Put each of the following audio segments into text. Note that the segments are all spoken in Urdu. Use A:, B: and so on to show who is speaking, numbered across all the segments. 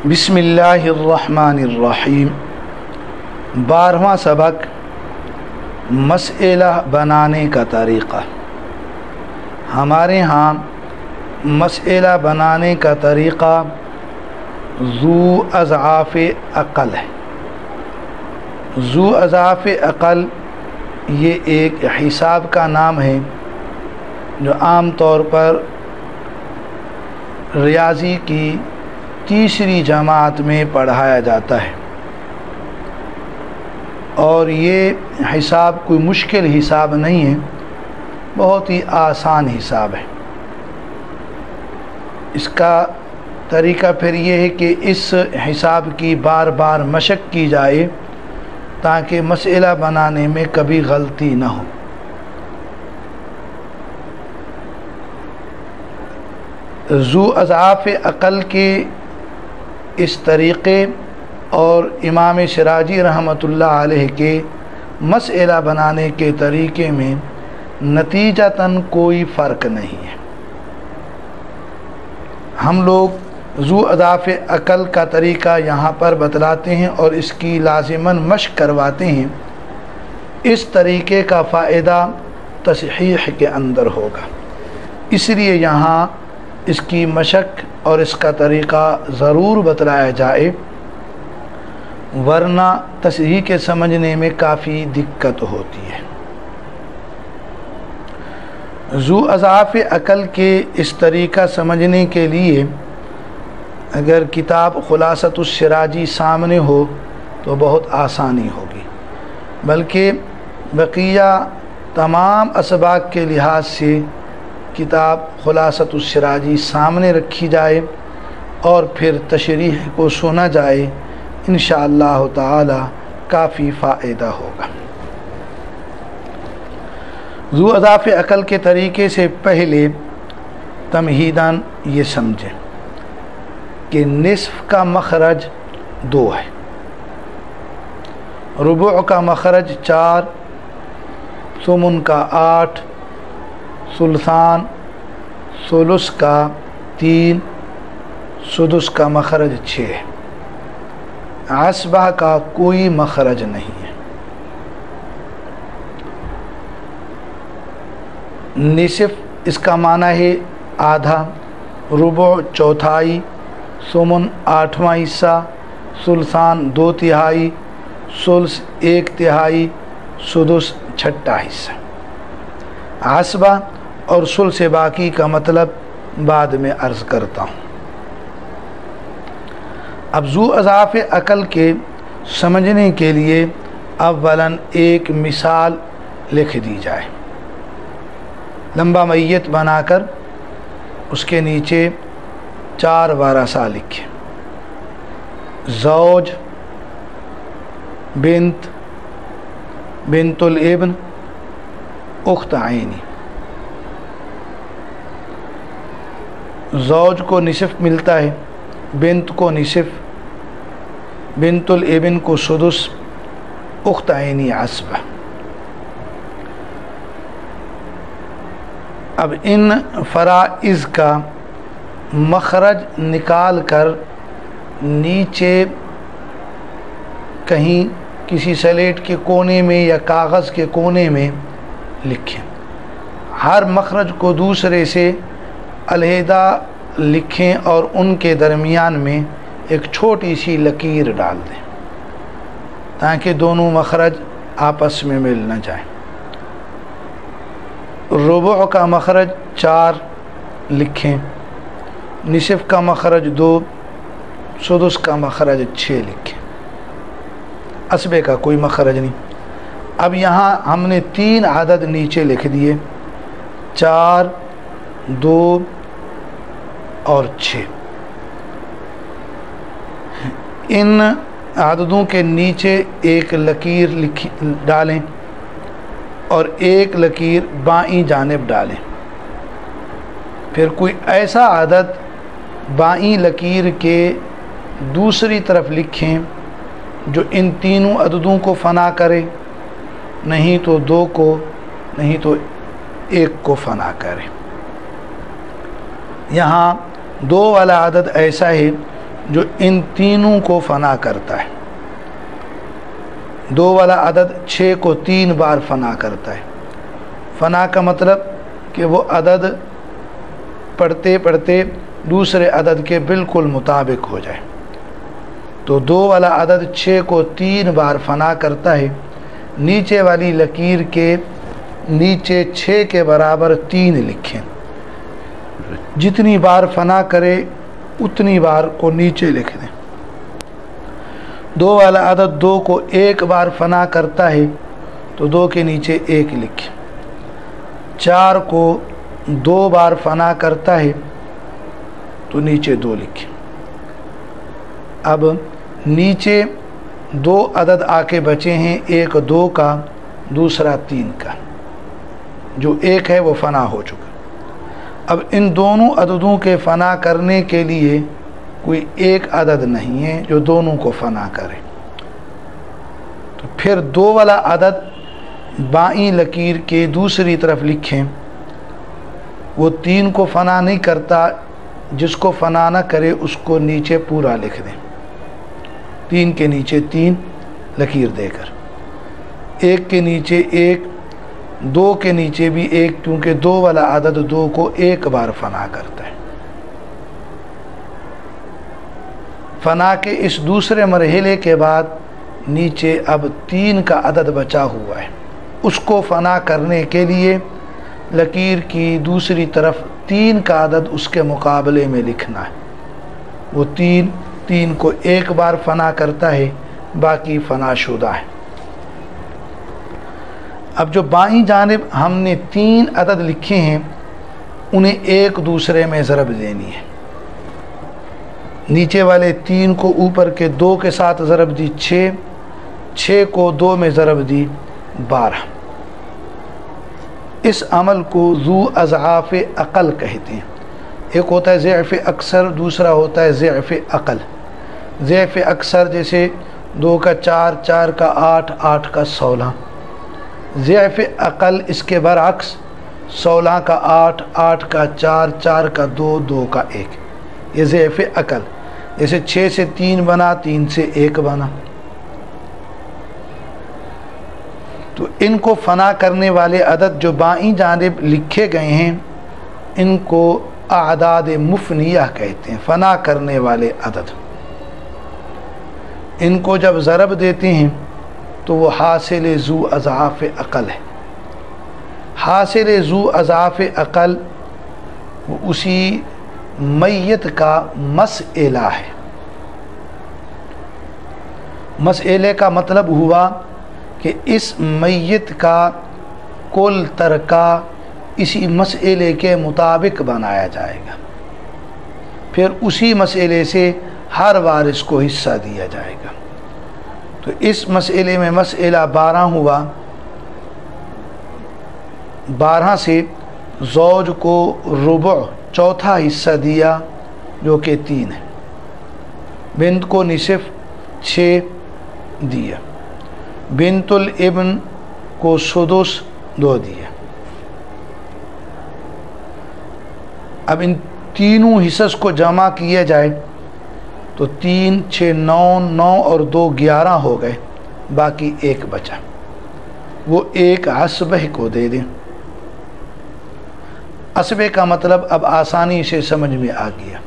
A: بسم اللہ الرحمن الرحیم 12واں سبق مسئلہ بنانے کا طریقہ۔ ہمارے ہاں مسئلہ بنانے کا طریقہ ذو اضعاف عقل ہے۔ ذو اضعاف عقل یہ ایک حساب کا نام ہے جو عام طور پر ریاضی کی تیسری جماعت میں پڑھایا جاتا ہے، اور یہ حساب کوئی مشکل حساب نہیں ہے، بہت ہی آسان حساب ہے۔ اس کا طریقہ پھر یہ ہے کہ اس حساب کی بار بار مشق کی جائے تاکہ مسئلہ بنانے میں کبھی غلطی نہ ہو۔ ذو اضعاف عقل کے اس طریقے اور امام شراجی رحمۃ اللہ علیہ کے مسئلہ بنانے کے طریقے میں نتیجتاً کوئی فرق نہیں ہے۔ ہم لوگ ذو اضعاف عقل کا طریقہ یہاں پر بتلاتے ہیں اور اس کی لازماً مشق کرواتے ہیں۔ اس طریقے کا فائدہ تصحیح کے اندر ہوگا، اس لیے یہاں اس کی مشق اور اس کا طریقہ ضرور بتلایا جائے، ورنہ تصحیح کے سمجھنے میں کافی دقت ہوتی ہے۔ ذو اضعاف عقل کے اس طریقہ سمجھنے کے لیے اگر کتاب خلاصۃ الشراجی سامنے ہو تو بہت آسانی ہوگی، بلکہ بقیہ تمام اسباق کے لحاظ سے کتاب خلاصۃ الشراجی سامنے رکھی جائے اور پھر تشریح کو سنا جائے، انشاءاللہ تعالی کافی فائدہ ہوگا۔ ذو اضعاف عقل کے طریقے سے پہلے تمہیداً یہ سمجھیں کہ نصف کا مخرج 2 ہے، ربع کا مخرج 4، ثمن کا 8، ثلثان ثلث کا 3، سدس کا مخرج 6 ہے۔ عصبہ کا کوئی مخرج نہیں ہے۔ نصف اس کا معنی ہے آدھا، ربع چوتھائی، ثمن 8واں حصہ، ثلثان 2/3، ثلث 1/3، سدس 6واں حصہ۔ عصبہ اور ثلث باقی کا مطلب بعد میں عرض کرتا ہوں۔ اب ذو اضعاف عقل کے سمجھنے کے لیے اولاً ایک مثال لکھ دی جائے، لمبا میت بنا کر اس کے نیچے 4 ورثہ لکھیں: زوج، بنت، بنت الابن، اخت عینی۔ زوج کو نصف ملتا ہے، بنت کو نصف، بنت الابن کو سدس، اخت عینی عصبہ۔ اب ان فرائض کا مخرج نکال کر نیچے کہیں کسی سلیٹ کے کونے میں یا کاغذ کے کونے میں لکھیں۔ ہر مخرج کو دوسرے سے علیحدہ لکھیں اور ان کے درمیان میں ایک چھوٹی سی لکیر ڈال دیں تاکہ دونوں مخرج آپس میں مل نہ جائیں۔ ربع کا مخرج 4 لکھیں، نصف کا مخرج 2، سدس کا مخرج 6 لکھیں۔ عصبے کا کوئی مخرج نہیں۔ اب یہاں ہم نے 3 عدد نیچے لکھ دیے، 4، 2 اور 6۔ ان عددوں کے نیچے ایک لکیر ڈالیں اور ایک لکیر بائیں جانب ڈالیں۔ پھر کوئی ایسا عدد بائیں لکیر کے دوسری طرف لکھیں جو ان تینوں عددوں کو فنا کرے، نہیں تو 2 کو، نہیں تو 1 کو فنا کرے۔ یہاں 2 والا عدد ایسا ہے جو ان تینوں کو فنا کرتا ہے. 2 والا عدد 6 کو 3 بار فنا کرتا ہے. فنا کا مطلب کہ وہ عدد پڑھتے پڑھتے دوسرے عدد کے بالکل مطابق ہو جائے. تو 2 والا عدد 6 کو 3 بار فنا کرتا ہے. نیچے والی لکیر کے نیچے 6 کے برابر 3 لکھیں. جتنی بار فنا کرے اتنی بار کو نیچے لکھ دیں. 2 والا عدد 2 کو 1 بار فنا کرتا ہے تو 2 کے نیچے 1 لکھیں. 4 کو 2 بار فنا کرتا ہے تو نیچے 2 لکھیں. اب نیچے 2 عدد آ کے بچے ہیں، ایک 2 کا دوسرا 3 کا. جو 1 ہے وہ فنا ہو چکا. اب ان دونوں عددوں کے فنا کرنے کے لیے کوئی ایک عدد نہیں ہے جو دونوں کو فنا کرے. تو پھر 2 والا عدد بائیں لکیر کے دوسری طرف لکھیں. وہ 3 کو فنا نہیں کرتا، جس کو فنا نہ کرے اس کو نیچے پورا لکھ دیں. 3 کے نیچے 3 لکیر دے کر، 1 کے نیچے 1، 2 کے نیچے بھی 1، کیونکہ 2 والا عدد 2 کو 1 بار فنا کرتا ہے. فنا کے اس دوسرے مرحلے کے بعد نیچے اب 3 کا عدد بچا ہوا ہے. اس کو فنا کرنے کے لیے لکیر کی دوسری طرف 3 کا عدد اس کے مقابلے میں لکھنا ہے. وہ 3 کو 1 بار فنا کرتا ہے، باقی فنا شدہ ہے. اب جو بائیں جانب ہم نے 3 عدد لکھے ہیں انہیں ایک دوسرے میں ضرب دینی ہے. نیچے والے 3 کو اوپر کے 2 کے ساتھ ضرب دی 6، 6 کو 2 میں ضرب دی 12. اس عمل کو ذو اضعاف عقل کہتے ہیں. ایک ہوتا ہے ضعف اکثر، دوسرا ہوتا ہے ضعف عقل. ضعف اکثر جیسے 2 کا 4، 4 کا 8، 8 کا 16. ضعف عقل اس کے برعکس 16 کا 8، 8 کا 4، 4 کا 2، 2 کا 1. یہ ضعف عقل. جیسے 6 سے 3 بنا، 3 سے 1 بنا. تو ان کو فنا کرنے والے عدد جو بائیں جانب لکھے گئے ہیں ان کو اعداد مفنیہ کہتے ہیں، فنا کرنے والے عدد. ان کو جب ضرب دیتے ہیں تو وہ حاصل ذو اضعاف عقل ہے. حاصل ذو اضعاف عقل وہ اسی میت کا مسئلہ ہے. مسئلے کا مطلب ہوا کہ اس میت کا کل ترکہ اسی مسئلے کے مطابق بنایا جائے گا، پھر اسی مسئلے سے ہر وارث کو حصہ دیا جائے گا. تو اس مسئلے میں مسئلہ 12 ہوا. 12 سے زوج کو ربع چوتھا حصہ دیا جو کہ 3 ہے. بنت کو نصف 6 دیا. بنت الابن کو سدس 2 دیا. اب ان تینوں حصص کو جمع کیا جائے تو 3، 6، 9، 9 اور 2 11 ہو گئے، باقی 1 بچا. وہ 1 عصبہ کو دے دیں. عصبہ کا مطلب اب آسانی سے سمجھ میں آ گیا.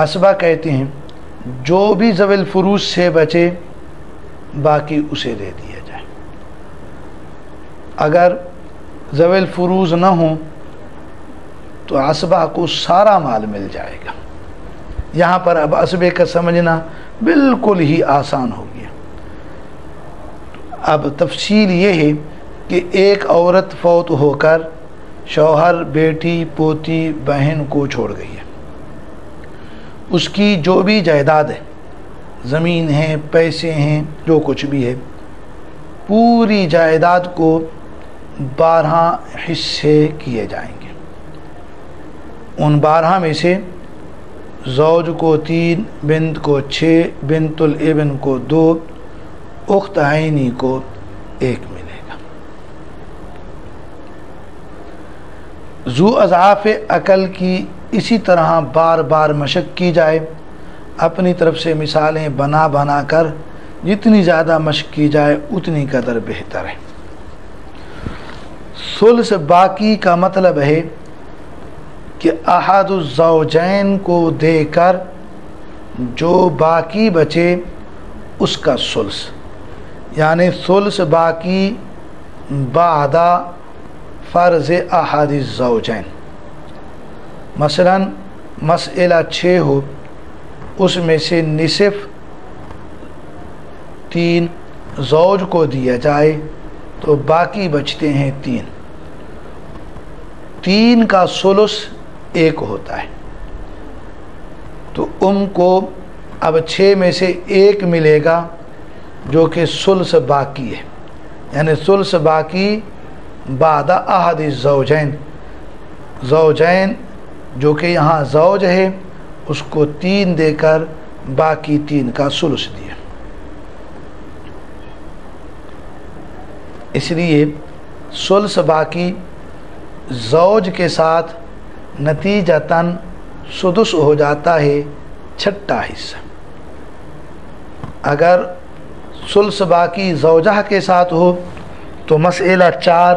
A: عصبہ کہتے ہیں جو بھی ذوی الفروض سے بچے باقی اسے دے دیا جائے. اگر ذوی الفروض نہ ہوں تو عصبہ کو سارا مال مل جائے گا. یہاں پر اب عصبے کا سمجھنا بالکل ہی آسان ہو گیا. اب تفصیل یہ ہے کہ ایک عورت فوت ہو کر شوہر، بیٹی، پوتی، بہن کو چھوڑ گئی ہے. اس کی جو بھی جائیداد ہے، زمین ہے، پیسے ہیں، جو کچھ بھی ہے، پوری جائیداد کو 12 حصے کیے جائیں گے. ان 12 میں سے زوج کو 3، بنت کو 6، بنت الابن کو 2، اخت عینی کو 1 ملے گا. ذو اضعاف عقل کی اسی طرح بار بار مشق کی جائے، اپنی طرف سے مثالیں بنا بنا کر جتنی زیادہ مشق کی جائے اتنی قدر بہتر ہے۔ ثلث باقی کا مطلب ہے کہ احد الزوجین کو دے کر جو باقی بچے اس کا ثلث، یعنی ثلث باقی بعد فرض احد الزوجین۔ مثلا مسئلہ 6 ہو، اس میں سے نصف 3 زوج کو دیا جائے تو باقی بچتے ہیں 3۔ 3 کا ثلث 1 ہوتا ہے، تو کو اب 6 میں سے 1 ملے گا جو کہ ثلث باقی ہے، یعنی ثلث باقی بعد احد الزوجین۔ زوجین جو کہ یہاں زوج ہے اس کو 3 دے کر باقی 3 کا ثلث دیا۔ اس لیے ثلث باقی زوج کے ساتھ نتیجتاً سدس ہو جاتا ہے، چھٹا حصہ۔ اگر ثلث باقی زوجہ کے ساتھ ہو تو مسئلہ 4،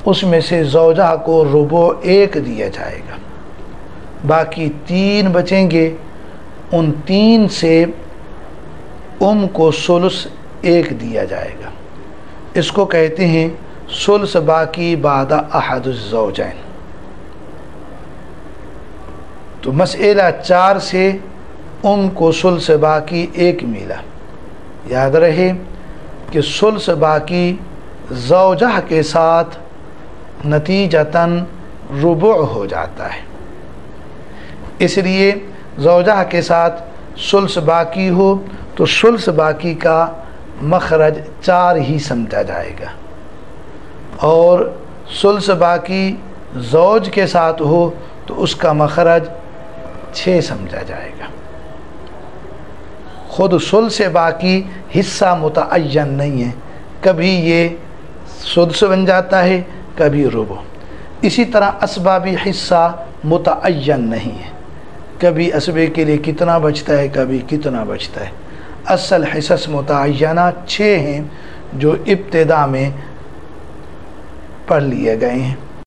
A: اس میں سے زوجہ کو ربع 1 دیا جائے گا، باقی 3 بچیں گے، ان 3 سے کو ثلث 1 دیا جائے گا۔ اس کو کہتے ہیں ثلث باقی بعد احد الزوجین۔ تو مسئلہ 4 سے کو ثلث باقی 1 ملا۔ یاد رہے کہ ثلث باقی زوجہ کے ساتھ نتیجتاً ربع ہو جاتا ہے، اس لیے زوجہ کے ساتھ ثلث باقی ہو تو ثلث باقی کا مخرج 4 ہی سمجھا جائے گا، اور ثلث باقی زوج کے ساتھ ہو تو اس کا مخرج 6 سمجھا جائے گا۔ خود ثلث باقی حصہ متعین نہیں ہے، کبھی یہ سدس بن جاتا ہے، کبھی ربع۔ اسی طرح اسبابی حصہ متعین نہیں ہے، کبھی اسبے کے لیے کتنا بچتا ہے، کبھی کتنا بچتا ہے۔ اصل حصص متعینہ 6 ہیں جو ابتدا میں پڑھ لیے گئے ہیں۔